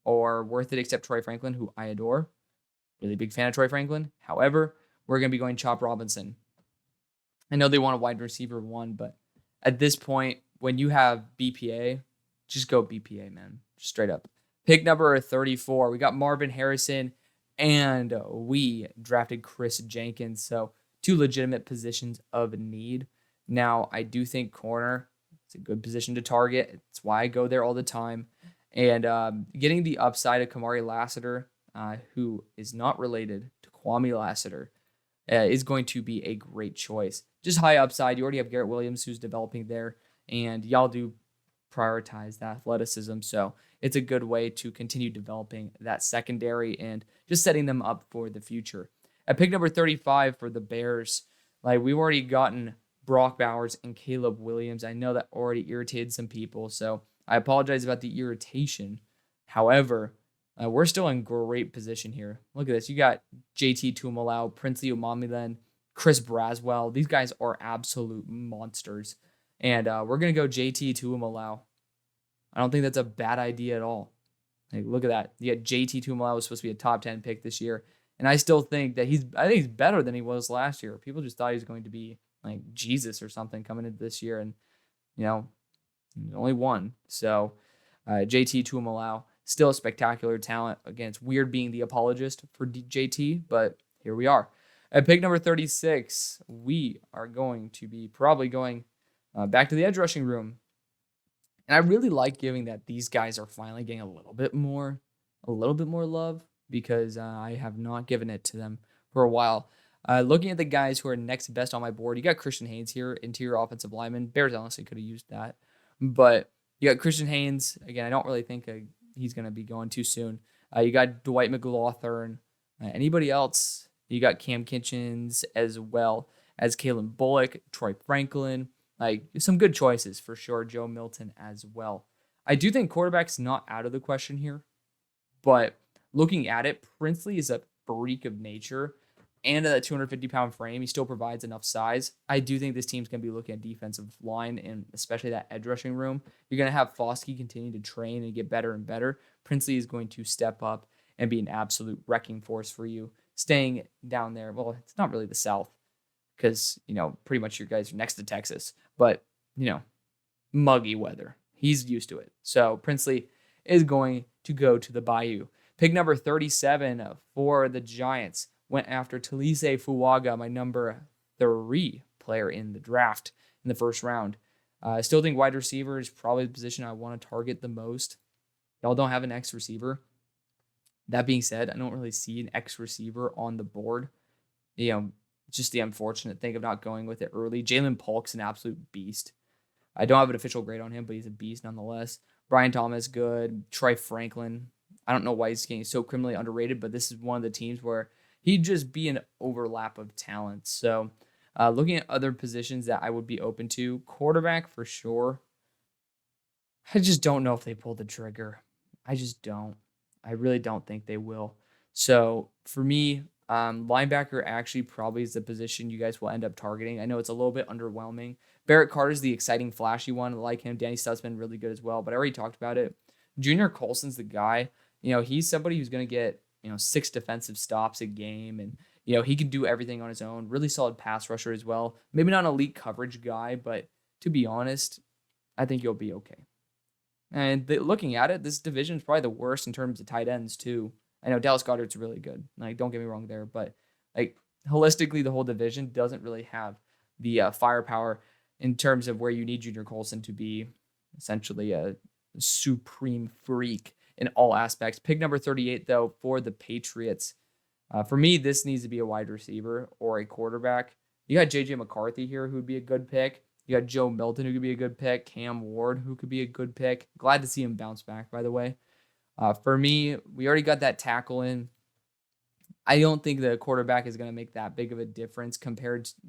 are worth it, except Troy Franklin, who I adore. Really big fan of Troy Franklin. However, we're going to be going Chop Robinson. I know they want a wide receiver one, but at this point, when you have BPA, just go BPA, man. Straight up. Pick number 34, we got Marvin Harrison, and we drafted Chris Jenkins. So 2 legitimate positions of need. Now, I do think corner is a good position to target. It's why I go there all the time. And getting the upside of Kamari Lassiter, who is not related to Kwame Lassiter, is going to be a great choice. Just high upside. You already have Garrett Williams, who's developing there, and y'all do prioritize the athleticism. So it's a good way to continue developing that secondary and just setting them up for the future. At pick number 35 for the Bears, like, we've already gotten Brock Bowers and Caleb Williams. I know that already irritated some people, so I apologize about the irritation. However, we're still in great position here. Look at this. You got JT Tuimoloau, Princely Umamulen, Chris Braswell. These guys are absolute monsters. And we're going to go JT Tuimoloau. I don't think that's a bad idea at all. Like, look at that. You got JT Tuimoloau, was supposed to be a top 10 pick this year. And I still think that I think he's better than he was last year. People just thought he was going to be like Jesus or something coming into this year. And, only one. So JT Tuimoloau, still a spectacular talent. Again, it's weird being the apologist for JT, but here we are. At pick number 36, we are going to be probably going back to the edge rushing room. And I really like giving that these guys are finally getting a little bit more love, because I have not given it to them for a while. Looking at the guys who are next best on my board, you got Christian Haynes here, interior offensive lineman. Bears honestly could have used that. But you got Christian Haynes. Again, I don't really think he's going to be going too soon. You got Dwight McLaughlin. Anybody else? You got Cam Kitchens, as well as Kalen Bullock, Troy Franklin. Like, some good choices for sure. Joe Milton as well. I do think quarterback's not out of the question here, but looking at it, Princely is a freak of nature, and at that 250-pound frame, he still provides enough size. I do think this team's going to be looking at defensive line, and especially that edge rushing room. You're going to have Foskey continue to train and get better and better. Princely is going to step up and be an absolute wrecking force for you. Staying down there, well, it's not really the South, because, pretty much your guys are next to Texas. But, muggy weather. He's used to it. So Princely is going to go to the Bayou. Pick number 37 for the Giants went after Talise Fuaga, my number 3 player in the draft in the first round. I still think wide receiver is probably the position I want to target the most. Y'all don't have an X receiver. That being said, I don't really see an X receiver on the board. Just the unfortunate thing of not going with it early. Jalen Polk's an absolute beast. I don't have an official grade on him, but he's a beast nonetheless. Brian Thomas, good. Troy Franklin. I don't know why he's getting so criminally underrated, but this is one of the teams where he'd just be an overlap of talent. So looking at other positions that I would be open to, quarterback for sure. I just don't know if they pull the trigger. I just don't. I really don't think they will. So for me, linebacker actually probably is the position you guys will end up targeting. I know it's a little bit underwhelming. Barrett Carter's the exciting, flashy one. I like him. Danny Stutzman, really good as well, but I already talked about it. Junior Colson's the guy. He's somebody who's going to get, 6 defensive stops a game, and, he can do everything on his own. Really solid pass rusher as well. Maybe not an elite coverage guy, but to be honest, I think you'll be okay. And looking at it, this division is probably the worst in terms of tight ends too. I know Dallas Goedert's really good. Like, don't get me wrong there, but like, holistically, the whole division doesn't really have the firepower in terms of where you need Junior Colson to be essentially a supreme freak in all aspects. Pick number 38, though, for the Patriots. For me, this needs to be a wide receiver or a quarterback. You got J.J. McCarthy here, who would be a good pick. You got Joe Milton, who could be a good pick. Cam Ward, who could be a good pick. Glad to see him bounce back, by the way. For me, we already got that tackle in. I don't think the quarterback is going to make that big of a difference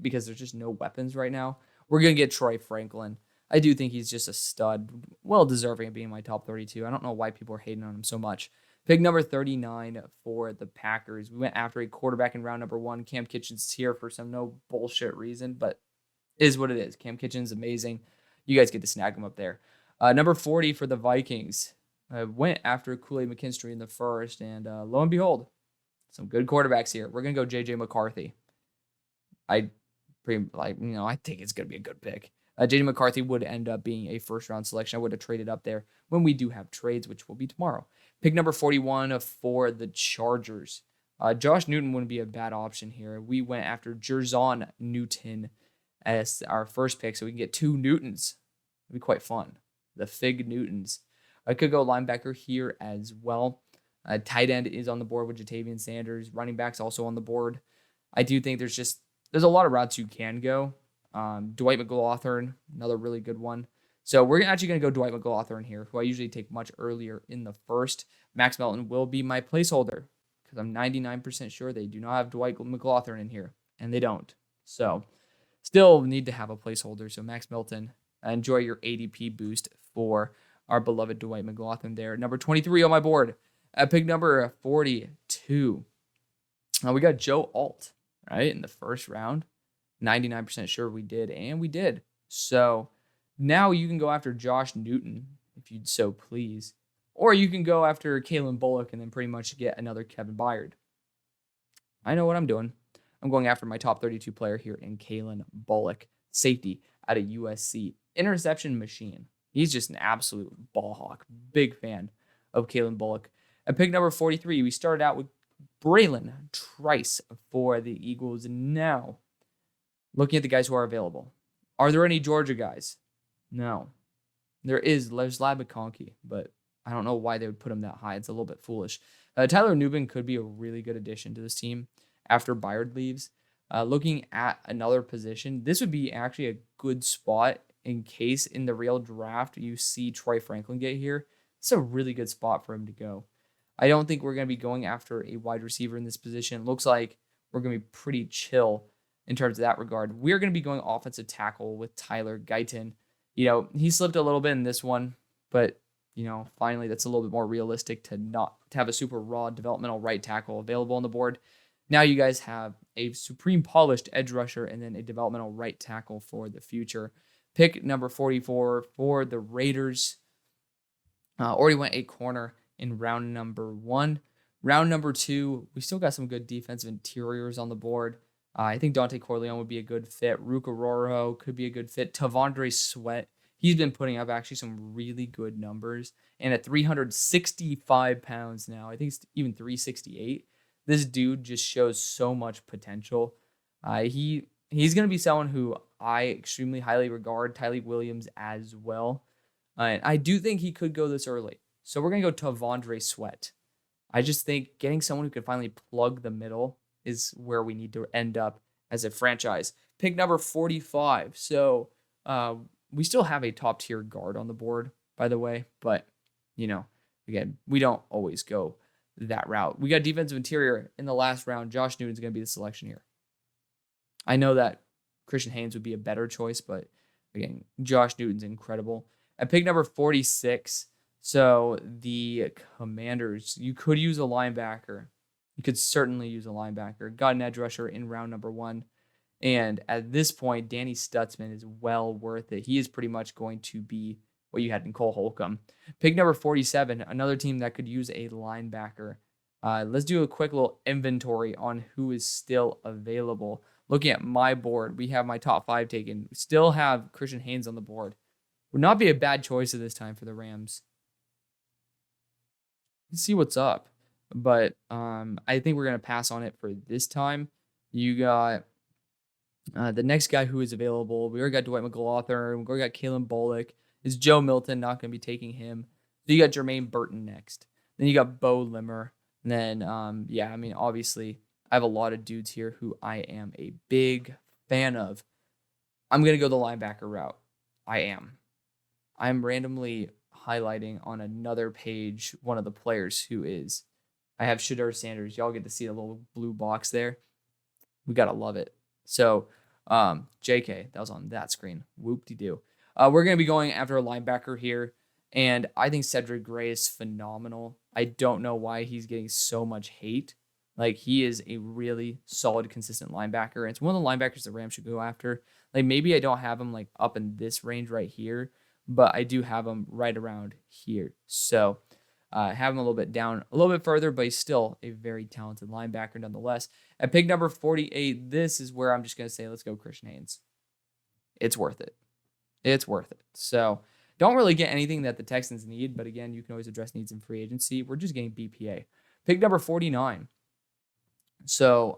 because there's just no weapons right now. We're going to get Troy Franklin. I do think he's just a stud, well deserving of being my top 32. I don't know why people are hating on him so much. Pick number 39 for the Packers. We went after a quarterback in round number 1. Cam Kitchens here for some no bullshit reason, but it is what it is. Cam Kitchens amazing. You guys get to snag him up there. Number 40 for the Vikings. Went after Kool-Aid McKinstry in the first, and lo and behold, some good quarterbacks here. We're gonna go J.J. McCarthy. I think it's gonna be a good pick. J.J. McCarthy would end up being a first-round selection. I would have traded up there when we do have trades, which will be tomorrow. Pick number 41 for the Chargers. Josh Newton wouldn't be a bad option here. We went after Jerzon Newton as our first pick, so we can get 2 Newtons. It'd be quite fun. The Fig Newtons. I could go linebacker here as well. Tight end is on the board with Jatavian Sanders. Running back's also on the board. I do think there's a lot of routes you can go. Dwight McLaughlin, another really good one. So we're actually going to go Dwight McLaughlin here, who I usually take much earlier in the first. Max Melton will be my placeholder because I'm 99% sure they do not have Dwight McLaughlin in here, and they don't. So still need to have a placeholder. So Max Melton, enjoy your ADP boost for our beloved Dwight McLaughlin there. Number 23 on my board. At pick number 42, we got Joe Alt, right, in the first round. 99% sure we did, and we did. So now you can go after Josh Newton, if you'd so please. Or you can go after Kalen Bullock and then pretty much get another Kevin Byard. I know what I'm doing. I'm going after my top 32 player here in Kalen Bullock, safety out of USC. Interception machine. He's just an absolute ball hawk. Big fan of Kalen Bullock. At pick number 43, we started out with Braylon Trice for the Eagles. Now, looking at the guys who are available. Are there any Georgia guys? No. There's Lad McConkey, but I don't know why they would put him that high. It's a little bit foolish. Tyler Nubin could be a really good addition to this team after Byard leaves. Looking at another position, this would be actually a good spot in case in the real draft you see Troy Franklin get here. It's a really good spot for him to go. I don't think we're going to be going after a wide receiver in this position. It looks like we're going to be pretty chill in terms of that regard. We're going to be going offensive tackle with Tyler Guyton. He slipped a little bit in this one, but, finally that's a little bit more realistic to have a super raw developmental right tackle available on the board. Now you guys have a supreme polished edge rusher and then a developmental right tackle for the future. Pick number 44 for the Raiders. Already went a corner in round number 1. Round number 2, we still got some good defensive interiors on the board. I think Dante Corleone would be a good fit. Ruka Roro could be a good fit. Tavondre Sweat, he's been putting up actually some really good numbers. And at 365 pounds now, I think it's even 368, this dude just shows so much potential. He's going to be someone who I extremely highly regard. Tyleik Williams as well. And I do think he could go this early. So we're going to go Tavondre Sweat. I just think getting someone who can finally plug the middle is where we need to end up as a franchise. Pick number 45. So we still have a top tier guard on the board, by the way. But, again, we don't always go that route. We got defensive interior in the last round. Josh Newton's going to be the selection here. I know that Christian Haynes would be a better choice, but, again, Josh Newton's incredible. At pick number 46, so the Commanders, you could use a linebacker. You could certainly use a linebacker. Got an edge rusher in round number 1. And at this point, Danny Stutzman is well worth it. He is pretty much going to be what you had in Cole Holcomb. Pick number 47, another team that could use a linebacker. Let's do a quick little inventory on who is still available. Looking at my board, we have my top 5 taken. We still have Christian Haynes on the board. Would not be a bad choice at this time for the Rams. Let's see what's up. But I think we're going to pass on it for this time. You got The next guy who is available, we already got Dwight McGlothern. We already got Kalen Bullock. Is Joe Milton not going to be taking him? So you got Jermaine Burton next. Then you got Bo Limmer. And then, obviously, I have a lot of dudes here who I am a big fan of. I'm going to go the linebacker route. I'm randomly highlighting on another page one of the players who is. I have Shedeur Sanders. Y'all get to see a little blue box there. We got to love it. So, JK, that was on that screen. Whoop-de-doo. We're going to be going after a linebacker here, and I think Cedric Gray is phenomenal. I don't know why he's getting so much hate. Like, he is a really solid, consistent linebacker, and it's one of the linebackers the Rams should go after. Like, maybe I don't have him, like, up in this range right here, but I do have him right around here. So, have him a little bit down, a little bit further, but he's still a very talented linebacker nonetheless. At pick number 48, this is where I'm just going to say, let's go Christian Haynes. It's worth it. It's worth it. So don't really get anything that the Texans need, but again, you can always address needs in free agency. We're just getting BPA. Pick number 49. So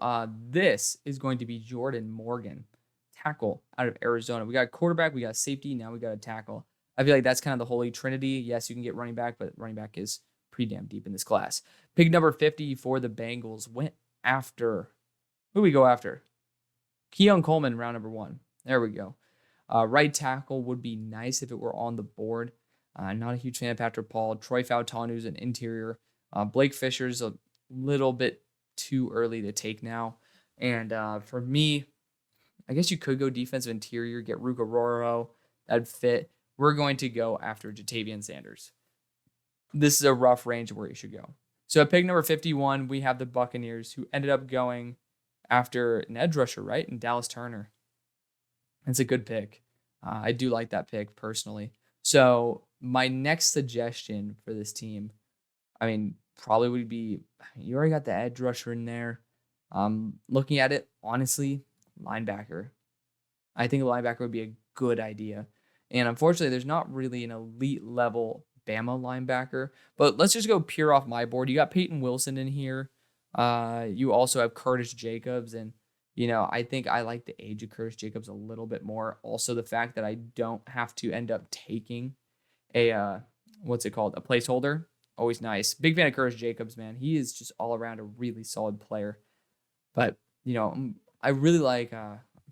this is going to be Jordan Morgan, tackle out of Arizona. We got quarterback, we got safety, now we got a tackle. I feel like that's kind of the holy trinity. Yes, you can get running back, but running back is pretty damn deep in this class. Pick number 50 for the Bengals went after. Who we go after? Keon Coleman, round number 1. There we go. Right tackle would be nice if it were on the board. Not a huge fan of Patrick Paul. Troy Fautanu's an interior. Blake Fisher's a little bit too early to take now. And for me, I guess you could go defensive interior, get Ruka Roro. That'd fit. We're going to go after Jatavian Sanders. This is a rough range of where you should go. So at pick number 51, we have the Buccaneers, who ended up going after an edge rusher, right? And Dallas Turner. It's a good pick. I do like that pick personally. So my next suggestion for this team, probably would be, you already got the edge rusher in there. Looking at it, honestly, linebacker. I think a linebacker would be a good idea. And unfortunately, there's not really an elite level Bama linebacker. But let's just go pure off my board. You got Peyton Wilson in here. You also have Curtis Jacobs. And, I think I like the age of Curtis Jacobs a little bit more. Also, the fact that I don't have to end up taking a placeholder. Always nice. Big fan of Curtis Jacobs, man. He is just all around a really solid player. But, I really like,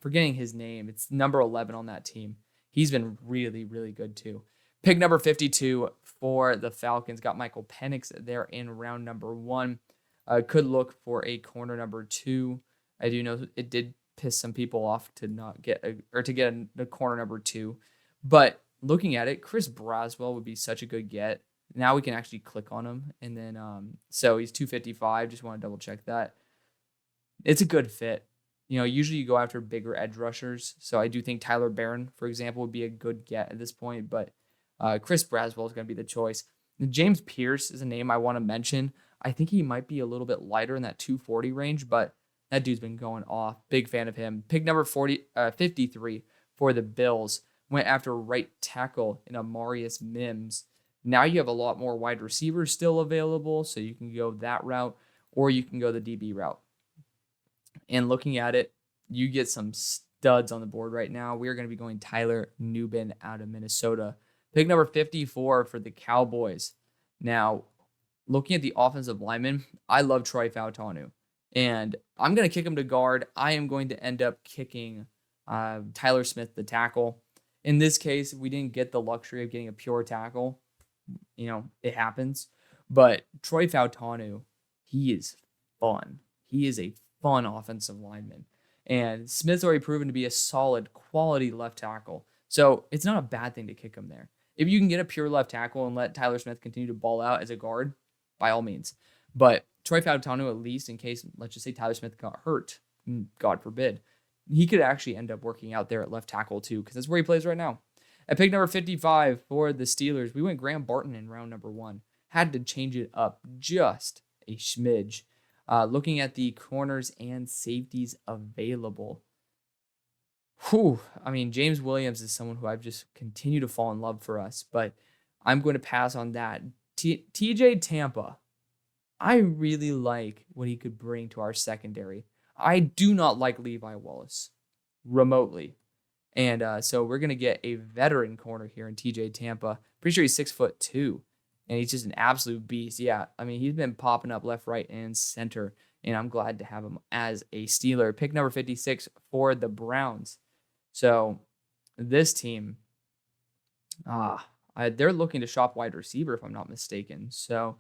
forgetting his name. It's number 11 on that team. He's been really, really good too. Pick number 52 for the Falcons. Got Michael Penix there in round number 1. Could look for a corner number 2. I do know it did piss some people off to not get a corner number 2. But looking at it, Chris Braswell would be such a good get. Now we can actually click on him. And then, so he's 255. Just want to double check that. It's a good fit. Usually you go after bigger edge rushers. So I do think Tyler Barron, for example, would be a good get at this point. But Chris Braswell is going to be the choice. James Pierce is a name I want to mention. I think he might be a little bit lighter in that 240 range, but that dude's been going off. Big fan of him. Pick number 53 for the Bills. Went after right tackle in Amarius Mims. Now you have a lot more wide receivers still available, so you can go that route, or you can go the DB route. And looking at it, you get some studs on the board right now. We are going to be going Tyler Nubin out of Minnesota. Pick number 54 for the Cowboys. Now, looking at the offensive lineman, I love Troy Fautanu. And I'm going to kick him to guard. I am going to end up kicking Tyler Smith, the tackle. In this case, we didn't get the luxury of getting a pure tackle. It happens. But Troy Fautanu, he is fun. He is a fun offensive lineman. And Smith's already proven to be a solid, quality left tackle. So it's not a bad thing to kick him there. If you can get a pure left tackle and let Tyler Smith continue to ball out as a guard, by all means. But Troy Fautanu, at least in case, let's just say Tyler Smith got hurt, God forbid, he could actually end up working out there at left tackle too, because that's where he plays right now. At pick number 55 for the Steelers, we went Graham Barton in round number 1. Had to change it up just a smidge. Looking at the corners and safeties available. James Williams is someone who I've just continued to fall in love for us, but I'm going to pass on that. TJ Tampa, I really like what he could bring to our secondary. I do not like Levi Wallace. remotely. And so we're going to get a veteran corner here in TJ Tampa. Pretty sure he's 6'2", and he's just an absolute beast. Yeah, I mean, he's been popping up left, right, and center, and I'm glad to have him as a Steeler. Pick number 56 for the Browns. So this team, they're looking to shop wide receiver, if I'm not mistaken. So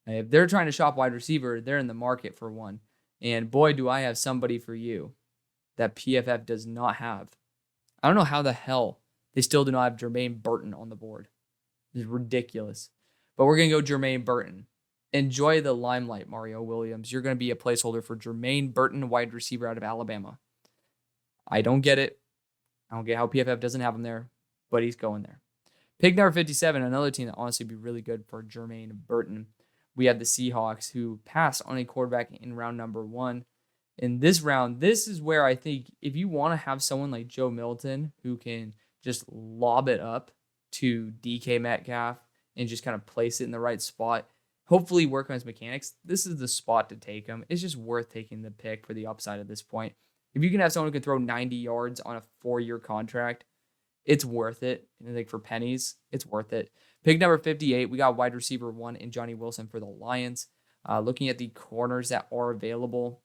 if they're trying to shop wide receiver, they're in the market for one. And boy, do I have somebody for you that PFF does not have. I don't know how the hell they still do not have Jermaine Burton on the board. It's ridiculous. But we're going to go Jermaine Burton. Enjoy the limelight, Mario Williams. You're going to be a placeholder for Jermaine Burton, wide receiver out of Alabama. I don't get it. I don't get how PFF doesn't have him there, but he's going there. Pick number 57, another team that honestly would be really good for Jermaine Burton. We have the Seahawks, who passed on a quarterback in round number 1. In this round, this is where I think if you want to have someone like Joe Milton who can just lob it up to DK Metcalf and just kind of place it in the right spot, hopefully work on his mechanics, this is the spot to take him. It's just worth taking the pick for the upside at this point. If you can have someone who can throw 90 yards on a 4-year contract, it's worth it. And like for pennies, it's worth it. Pick number 58, we got wide receiver 1 and Johnny Wilson for the Lions. Looking at the corners that are available,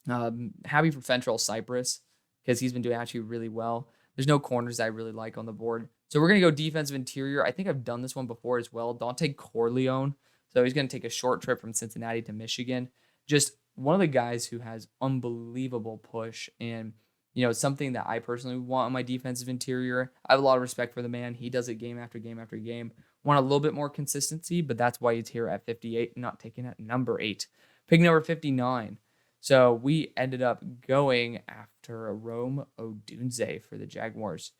happy for Fentrell Cypress because he's been doing actually really well. There's no corners that I really like on the board. So we're going to go defensive interior. I think I've done this one before as well. Dante Corleone. So he's going to take a short trip from Cincinnati to Michigan. Just one of the guys who has unbelievable push and, you know, something that I personally want on my defensive interior. I have a lot of respect for the man. He does it game after game after game. Want a little bit more consistency, but that's why he's here at 58 and not taken at number 8. Pick number 59. So we ended up going after Rome Odunze for the Jaguars.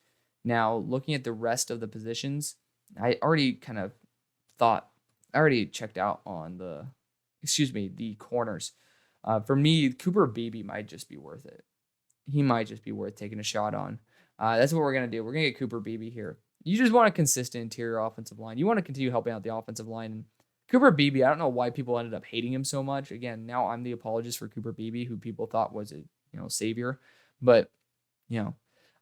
Now, looking at the rest of the positions, I already checked out on the corners. For me, Cooper Beebe might just be worth it. He might just be worth taking a shot on. That's what we're going to do. We're going to get Cooper Beebe here. You just want a consistent interior offensive line. You want to continue helping out the offensive line. And Cooper Beebe, I don't know why people ended up hating him so much. Again, now I'm the apologist for Cooper Beebe, who people thought was a savior. But,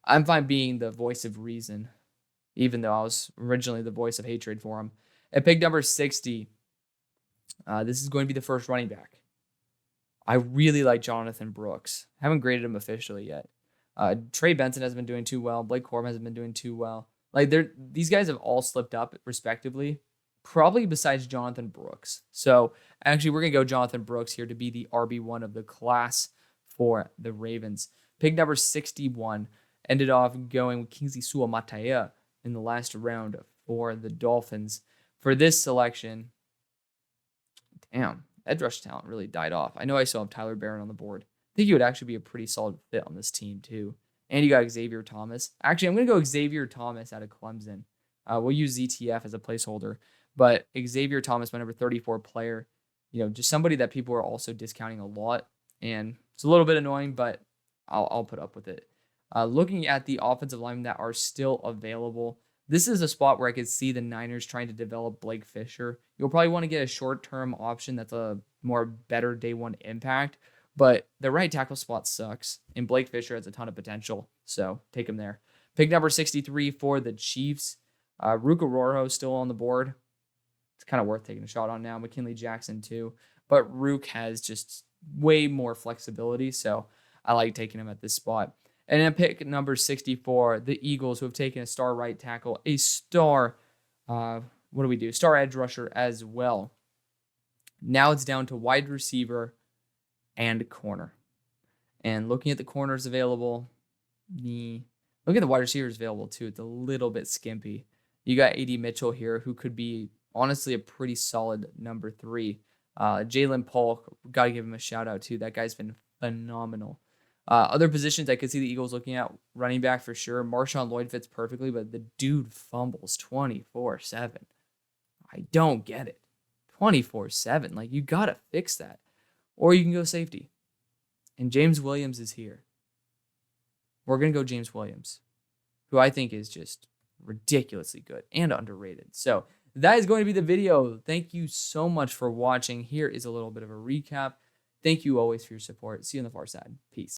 I'm fine being the voice of reason, even though I was originally the voice of hatred for him. At pick number 60, this is going to be the first running back. I really like Jonathan Brooks. Haven't graded him officially yet. Trey Benson hasn't been doing too well. Blake Corum hasn't been doing too well. These guys have all slipped up respectively, probably besides Jonathan Brooks. So actually, we're going to go Jonathan Brooks here to be the RB1 of the class for the Ravens. Pick number 61 ended off going with Kingsley Suamataia in the last round for the Dolphins. For this selection, damn, edge rush talent really died off. I know I still have Tyler Barron on the board. I think he would actually be a pretty solid fit on this team too. And you got Xavier Thomas. Actually, I'm going to go Xavier Thomas out of Clemson. We'll use ZTF as a placeholder. But Xavier Thomas, my number 34 player, just somebody that people are also discounting a lot. And it's a little bit annoying, but I'll put up with it. Looking at the offensive linemen that are still available, this is a spot where I could see the Niners trying to develop Blake Fisher. You'll probably want to get a short-term option that's a more better day one impact. But the right tackle spot sucks, and Blake Fisher has a ton of potential, so take him there. Pick number 63 for the Chiefs. Ruka Roro still on the board. It's kind of worth taking a shot on now. McKinley Jackson too. But Rook has just way more flexibility, so I like taking him at this spot. And then pick number 64, the Eagles, who have taken a star right tackle, a star, star edge rusher as well. Now it's down to wide receiver and corner. And looking at the corners available, look at the wide receivers available too. It's a little bit skimpy. You got A.D. Mitchell here, who could be honestly a pretty solid number 3. Jalen Polk, got to give him a shout out too. That guy's been phenomenal. Other positions I could see the Eagles looking at, running back for sure. Marshawn Lloyd fits perfectly, but the dude fumbles 24/7. I don't get it. 24/7. You got to fix that. Or you can go safety. And James Williams is here. We're going to go James Williams, who I think is just ridiculously good and underrated. So that is going to be the video. Thank you so much for watching. Here is a little bit of a recap. Thank you always for your support. See you on the far side. Peace.